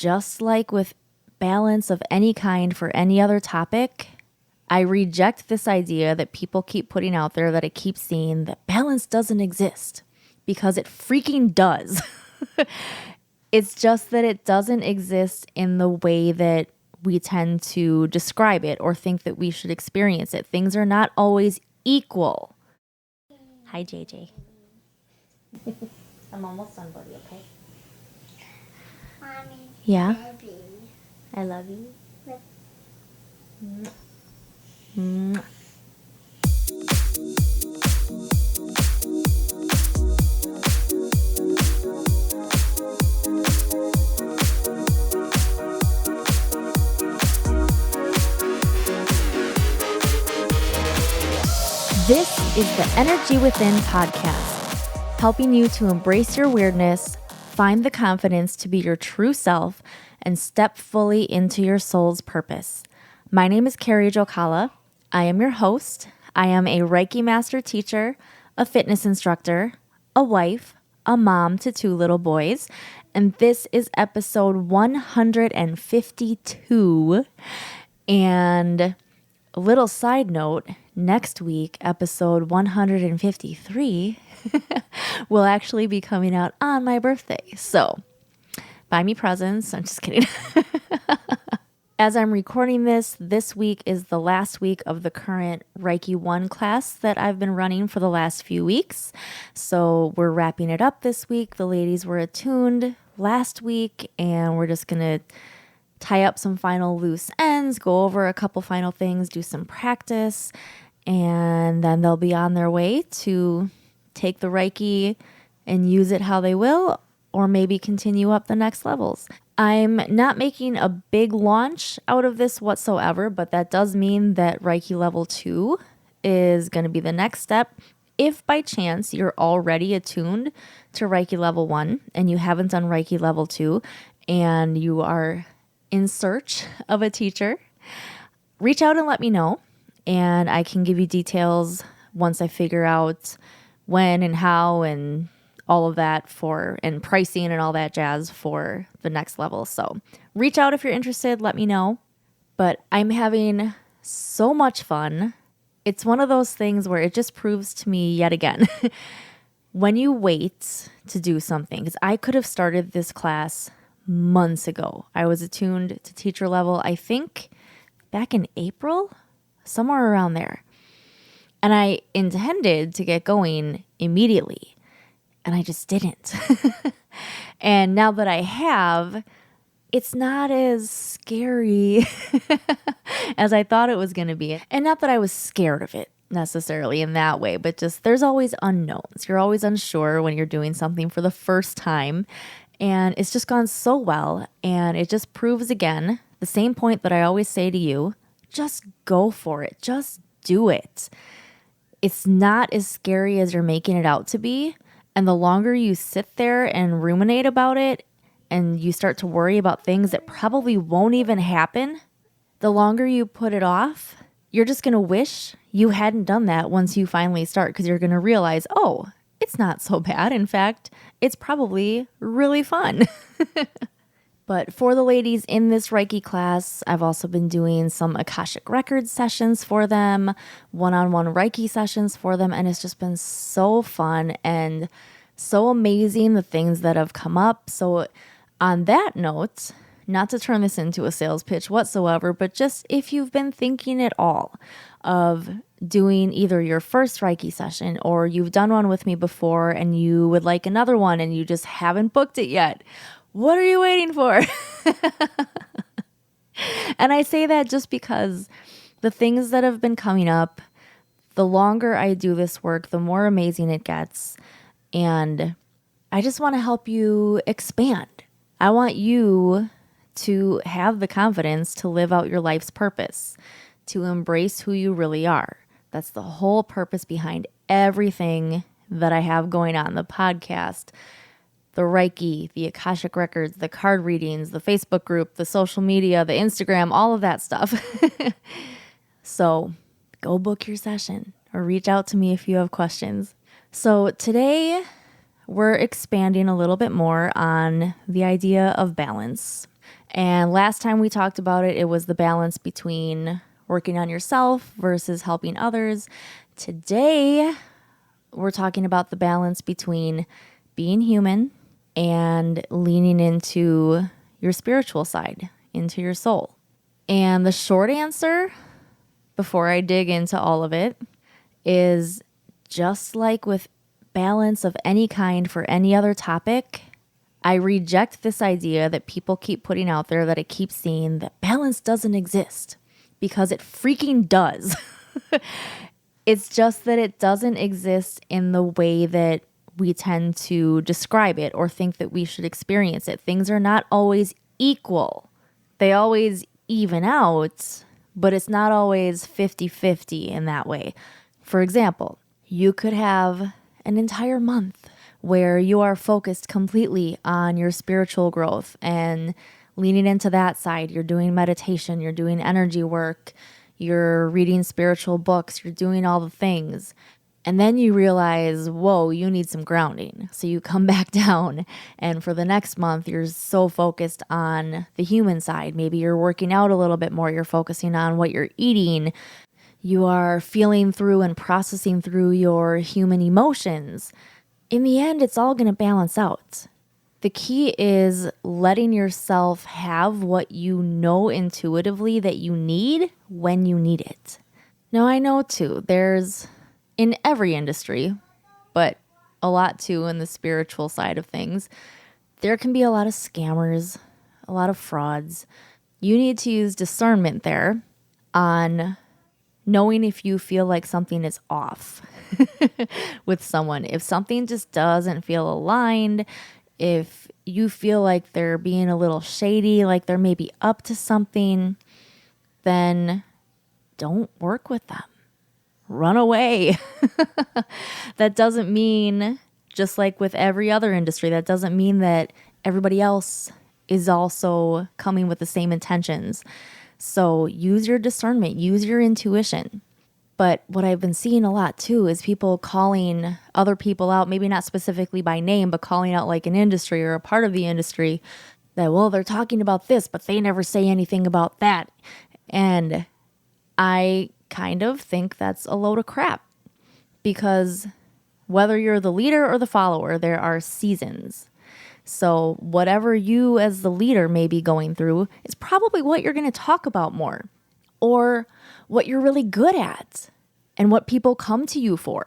just like with balance of any kind for any other topic, I reject this idea that people keep putting out there, that I keep seeing, that balance doesn't exist, because it freaking does. It's just that it doesn't exist in the way that we tend to describe it or think that we should experience it. Things are not always equal. Hi, JJ. I'm almost done, buddy, okay? Mommy. Yeah? Love you. I love you. Yep. Mwah. This is the Energy Within podcast, helping you to embrace your weirdness, find the confidence to be your true self, and step fully into your soul's purpose. My name is Carrie Jokala. I am your host. I am a Reiki master teacher, a fitness instructor, a wife, a mom to 2 little boys, and this is episode 152. And a little side note, next week, episode 153, will actually be coming out on my birthday. So buy me presents. I'm just kidding. As I'm recording this week is the last week of the current Reiki 1 class that I've been running for the last few weeks. So we're wrapping it up this week. The ladies were attuned last week, and we're just going to tie up some final loose ends, go over a couple final things, do some practice, and then they'll be on their way to take the Reiki and use it how they will, or maybe continue up the next levels. I'm not making a big launch out of this whatsoever, but that does mean that Reiki level 2 is going to be the next step. If by chance you're already attuned to Reiki level 1 and you haven't done Reiki level 2 and you are in search of a teacher, reach out and let me know, and I can give you details once I figure out when and how and all of that and pricing and all that jazz for the next level. So reach out if you're interested, let me know. But I'm having so much fun. It's one of those things where it just proves to me yet again, when you wait to do something, because I could have started this class months ago. I was attuned to teacher level, I think back in April, somewhere around there. And I intended to get going immediately, and I just didn't. And now that I have, it's not as scary as I thought it was going to be. And not that I was scared of it necessarily in that way, but just there's always unknowns. You're always unsure when you're doing something for the first time. And it's just gone so well. And it just proves again the same point that I always say to you, just go for it. Just do it. It's not as scary as you're making it out to be. And the longer you sit there and ruminate about it and you start to worry about things that probably won't even happen, the longer you put it off, you're just going to wish you hadn't done that once you finally start, because you're going to realize, oh, it's not so bad. In fact, it's probably really fun. But for the ladies in this Reiki class, I've also been doing some Akashic Records sessions for them, one-on-one Reiki sessions for them, and it's just been so fun and so amazing, the things that have come up. So on that note, not to turn this into a sales pitch whatsoever, but just if you've been thinking at all of doing either your first Reiki session or you've done one with me before and you would like another one and you just haven't booked it yet, what are you waiting for? And I say that just because the things that have been coming up, the longer I do this work, the more amazing it gets. And I just want to help you expand. I want you to have the confidence to live out your life's purpose, to embrace who you really are. That's the whole purpose behind everything that I have going on, the podcast, the Reiki, the Akashic Records, the card readings, the Facebook group, the social media, the Instagram, all of that stuff. So go book your session or reach out to me if you have questions. So today we're expanding a little bit more on the idea of balance. And last time we talked about it, it was the balance between working on yourself versus helping others. Today, we're talking about the balance between being human and leaning into your spiritual side, into your soul. And the short answer, before I dig into all of it, is just like with balance of any kind for any other topic, I reject this idea that people keep putting out there, that I keep seeing, that balance doesn't exist, because it freaking does. It's just that it doesn't exist in the way that we tend to describe it or think that we should experience it. Things are not always equal. They always even out, but it's not always 50-50 in that way. For example, you could have an entire month where you are focused completely on your spiritual growth and leaning into that side. You're doing meditation, you're doing energy work, you're reading spiritual books, you're doing all the things. And then you realize, whoa, you need some grounding. So you come back down, and for the next month, you're so focused on the human side. Maybe you're working out a little bit more. You're focusing on what you're eating. You are feeling through and processing through your human emotions. In the end, it's all going to balance out. The key is letting yourself have what you know intuitively that you need when you need it. Now, I know too, there's in every industry, but a lot too in the spiritual side of things, there can be a lot of scammers, a lot of frauds. You need to use discernment there on knowing if you feel like something is off with someone. If something just doesn't feel aligned, if you feel like they're being a little shady, like they're maybe up to something, then don't work with them. Run away. That doesn't mean, just like with every other industry, that doesn't mean that everybody else is also coming with the same intentions. So use your discernment, use your intuition. But what I've been seeing a lot too is people calling other people out, maybe not specifically by name, but calling out like an industry or a part of the industry that, well, they're talking about this, but they never say anything about that. And I kind of think that's a load of crap, because whether you're the leader or the follower, there are seasons. So whatever you as the leader may be going through is probably what you're going to talk about more, or what you're really good at and what people come to you for.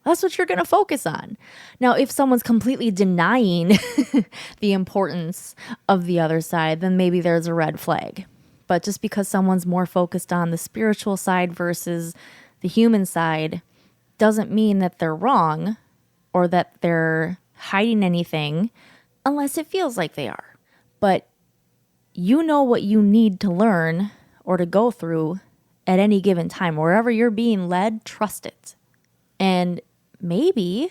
That's what you're going to focus on. Now, if someone's completely denying the importance of the other side, then maybe there's a red flag. But just because someone's more focused on the spiritual side versus the human side doesn't mean that they're wrong or that they're hiding anything, unless it feels like they are. But you know what you need to learn or to go through at any given time. Wherever you're being led, trust it. And maybe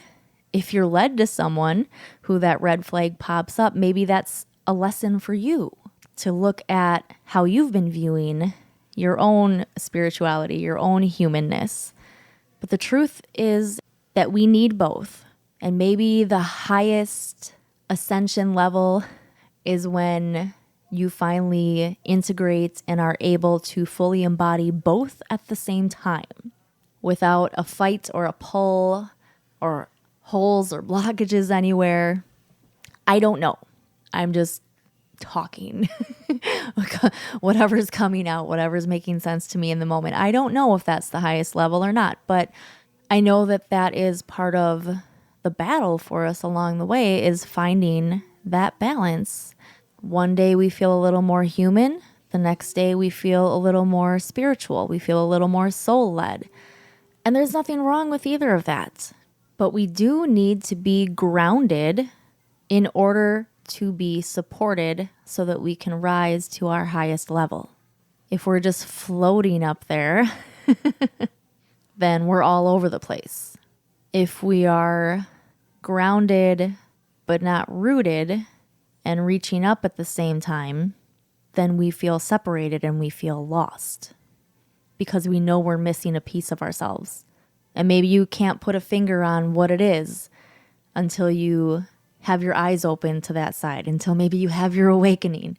if you're led to someone who that red flag pops up, maybe that's a lesson for you to look at how you've been viewing your own spirituality, your own humanness. But the truth is that we need both. And maybe the highest ascension level is when you finally integrate and are able to fully embody both at the same time without a fight or a pull or holes or blockages anywhere. I don't know. I'm just talking. Whatever's coming out, whatever's making sense to me in the moment. I don't know if that's the highest level or not, but I know that that is part of the battle for us along the way, is finding that balance. One day we feel a little more human. The next day we feel a little more spiritual. We feel a little more soul-led. And there's nothing wrong with either of that. But we do need to be grounded in order to be supported so that we can rise to our highest level. If we're just floating up there, then we're all over the place. If we are grounded but not rooted and reaching up at the same time, then we feel separated and we feel lost because we know we're missing a piece of ourselves. And maybe you can't put a finger on what it is until you have your eyes open to that side, until maybe you have your awakening.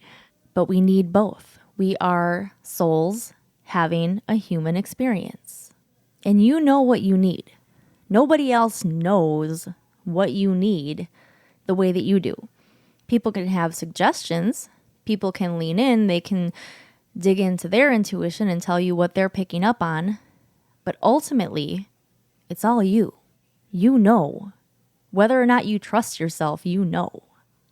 but we need both. We are souls having a human experience. And you know what you need. Nobody else knows what you need the way that you do. People can have suggestions. People can lean in. They can dig into their intuition and tell you what they're picking up on. But ultimately, it's all you. You know. Whether or not you trust yourself, you know.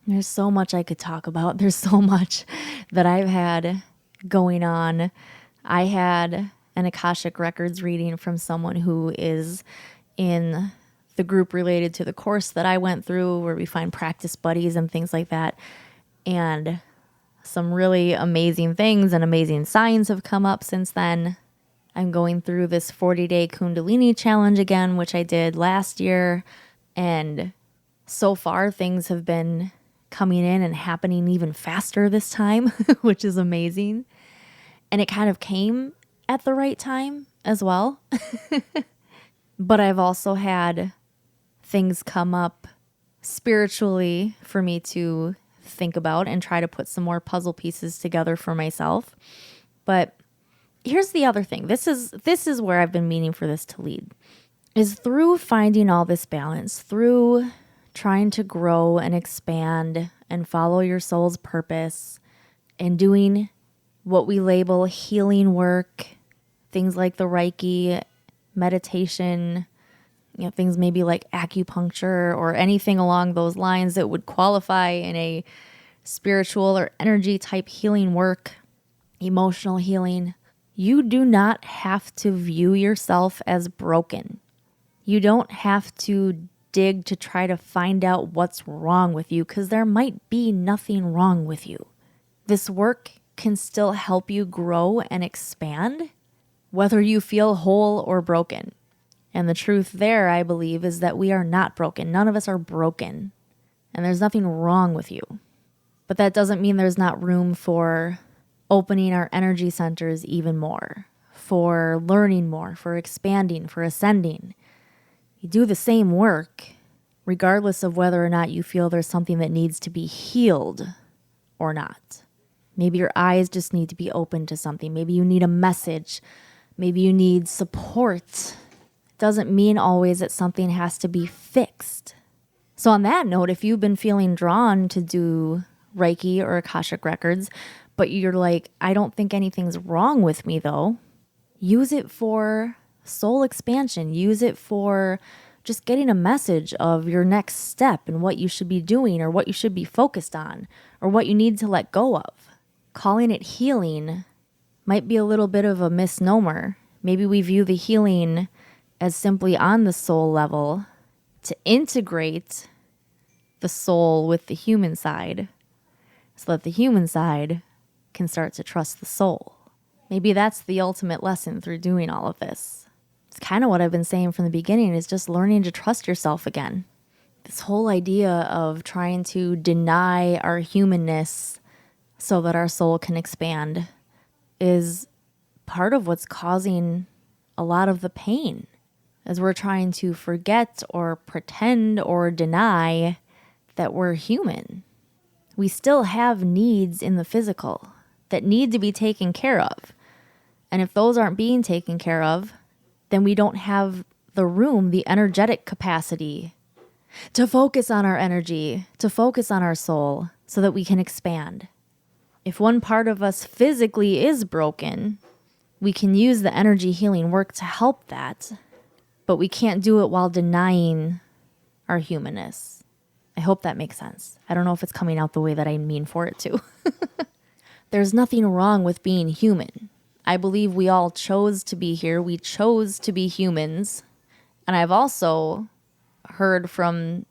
There's so much I could talk about. There's so much that I've had going on. I had an Akashic Records reading from someone who is in the group related to the course that I went through, where we find practice buddies and things like that. And some really amazing things and amazing signs have come up since then. I'm going through this 40-day Kundalini challenge again, which I did last year. And so far, things have been coming in and happening even faster this time, which is amazing. And it kind of came at the right time as well. But I've also had things come up spiritually for me to think about and try to put some more puzzle pieces together for myself. But here's the other thing. This is where I've been meaning for this to lead. Is through finding all this balance, through trying to grow and expand and follow your soul's purpose and doing what we label healing work, things like the Reiki, meditation, things maybe like acupuncture or anything along those lines that would qualify in a spiritual or energy type healing work, emotional healing. You do not have to view yourself as broken. You don't have to dig to try to find out what's wrong with you, because there might be nothing wrong with you. This work can still help you grow and expand, whether you feel whole or broken. And the truth there, I believe, is that we are not broken. None of us are broken. And there's nothing wrong with you. But that doesn't mean there's not room for opening our energy centers even more, for learning more, for expanding, for ascending. You do the same work, regardless of whether or not you feel there's something that needs to be healed or not. Maybe your eyes just need to be open to something. Maybe you need a message. Maybe you need support. It doesn't mean always that something has to be fixed. So on that note, if you've been feeling drawn to do Reiki or Akashic Records, but you're like, I don't think anything's wrong with me though, use it for soul expansion. Use it for just getting a message of your next step and what you should be doing or what you should be focused on or what you need to let go of. Calling it healing might be a little bit of a misnomer. Maybe we view the healing as simply on the soul level to integrate the soul with the human side so that the human side can start to trust the soul. Maybe that's the ultimate lesson through doing all of this. It's kind of what I've been saying from the beginning, is just learning to trust yourself again. This whole idea of trying to deny our humanness so that our soul can expand is part of what's causing a lot of the pain, as we're trying to forget or pretend or deny that we're human. We still have needs in the physical that need to be taken care of. And if those aren't being taken care of, then we don't have the room, the energetic capacity to focus on our energy, to focus on our soul so that we can expand. If one part of us physically is broken, we can use the energy healing work to help that, but we can't do it while denying our humanness. I hope that makes sense. I don't know if it's coming out the way that I mean for it to. There's nothing wrong with being human. I believe we all chose to be here. We chose to be humans. And I've also heard from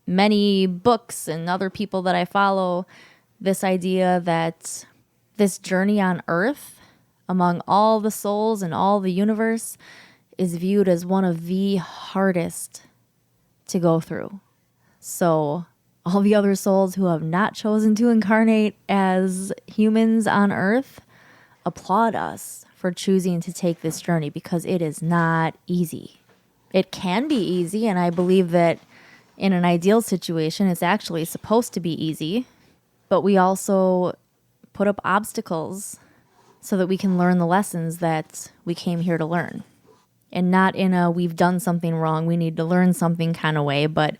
many books and other people that I follow this idea that this journey on Earth, among all the souls and all the universe, is viewed as one of the hardest to go through. So all the other souls who have not chosen to incarnate as humans on Earth, applaud us for choosing to take this journey, because it is not easy. It can be easy, and I believe that in an ideal situation, it's actually supposed to be easy, but we also put up obstacles so that we can learn the lessons that we came here to learn. And not in a we've done something wrong, we need to learn something kind of way, but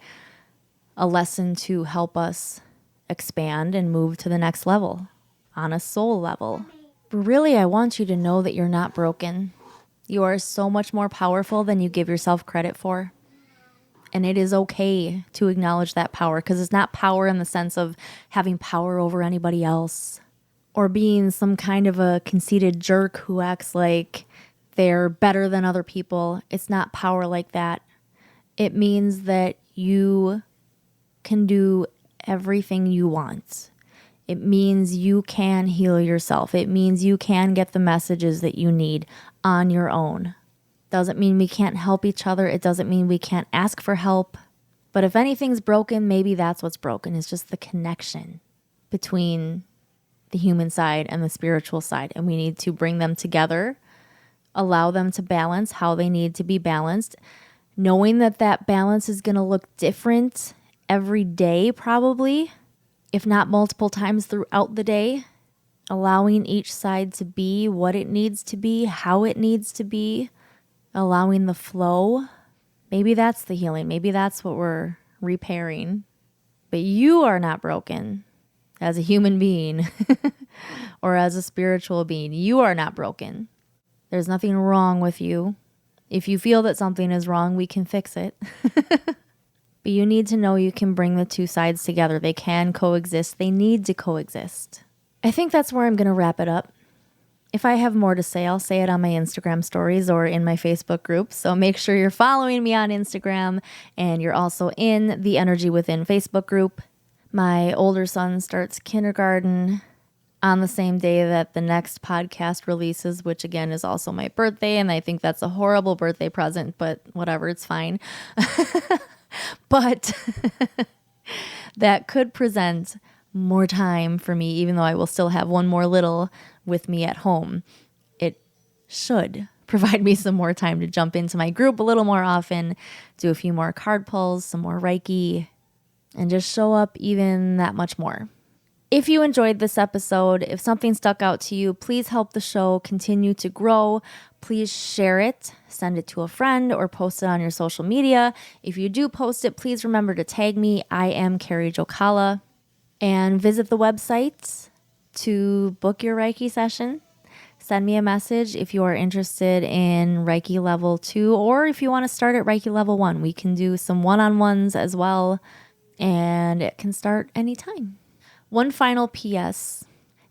a lesson to help us expand and move to the next level on a soul level. But really, I want you to know that you're not broken. You are so much more powerful than you give yourself credit for. And it is okay to acknowledge that power, because it's not power in the sense of having power over anybody else or being some kind of a conceited jerk who acts like they're better than other people. It's not power like that. It means that you can do everything you want. It means you can heal yourself. It means you can get the messages that you need on your own. Doesn't mean we can't help each other. It doesn't mean we can't ask for help. But if anything's broken, maybe that's what's broken. It's just the connection between the human side and the spiritual side. And we need to bring them together, allow them to balance how they need to be balanced, knowing that that balance is going to look different every day, probably, if not multiple times throughout the day, allowing each side to be what it needs to be, how it needs to be, allowing the flow. Maybe that's the healing. Maybe that's what we're repairing. But you are not broken as a human being or as a spiritual being. You are not broken. There's nothing wrong with you. If you feel that something is wrong, we can fix it. But you need to know you can bring the two sides together. They can coexist. They need to coexist. I think that's where I'm going to wrap it up. If I have more to say, I'll say it on my Instagram stories or in my Facebook group. So make sure you're following me on Instagram, and you're also in the Energy Within Facebook group. My older son starts kindergarten on the same day that the next podcast releases, which again is also my birthday. And I think that's a horrible birthday present, but whatever, it's fine. But that could present more time for me, even though I will still have one more little with me at home. It should provide me some more time to jump into my group a little more often, do a few more card pulls, some more Reiki, and just show up even that much more. If you enjoyed this episode, if something stuck out to you, please help the show continue to grow. Please share it, send it to a friend, or post it on your social media. If you do post it, please remember to tag me. I am Carrie Jokala. And visit the website to book your Reiki session. Send me a message if you are interested in Reiki level 2, or if you want to start at Reiki level 1. We can do some one-on-ones as well, and it can start anytime. One final PS.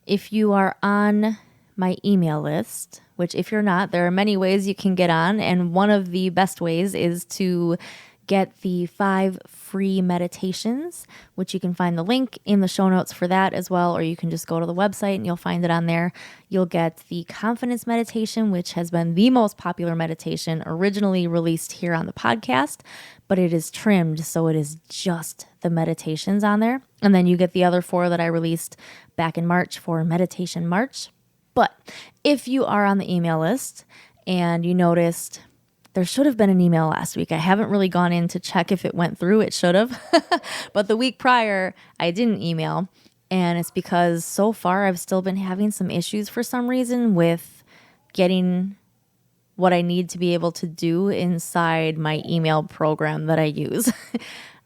If you are on my email list, which if you're not, there are many ways you can get on, and one of the best ways is to get the 5 free meditations, which you can find the link in the show notes for that as well, or you can just go to the website and you'll find it on there. You'll get the confidence meditation, which has been the most popular meditation originally released here on the podcast, but it is trimmed, so it is just the meditations on there. And then you get the other 4 that I released back in March for Meditation March. But if you are on the email list and you noticed there should have been an email last week, I haven't really gone in to check if it went through. It should have. But the week prior, I didn't email. And it's because so far I've still been having some issues for some reason with getting what I need to be able to do inside my email program that I use.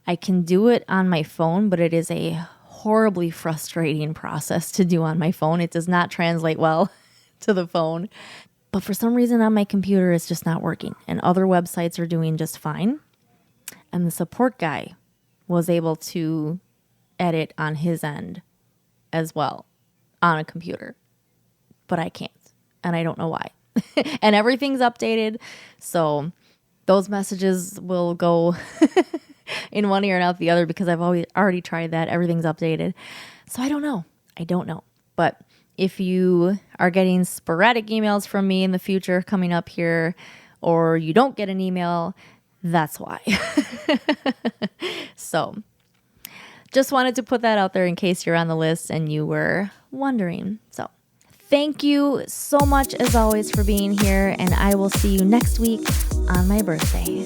I can do it on my phone, but it is a horribly frustrating process to do on my phone. It does not translate well to the phone. But for some reason on my computer, it's just not working. And other websites are doing just fine. And the support guy was able to edit on his end as well on a computer. But I can't. And I don't know why. And everything's updated. So those messages will go in one ear and out the other because I've already tried that. Everything's updated. So I don't know. But if you are getting sporadic emails from me in the future coming up here, or you don't get an email, that's why. So just wanted to put that out there in case you're on the list and you were wondering. So thank you so much as always for being here, and I will see you next week on my birthday.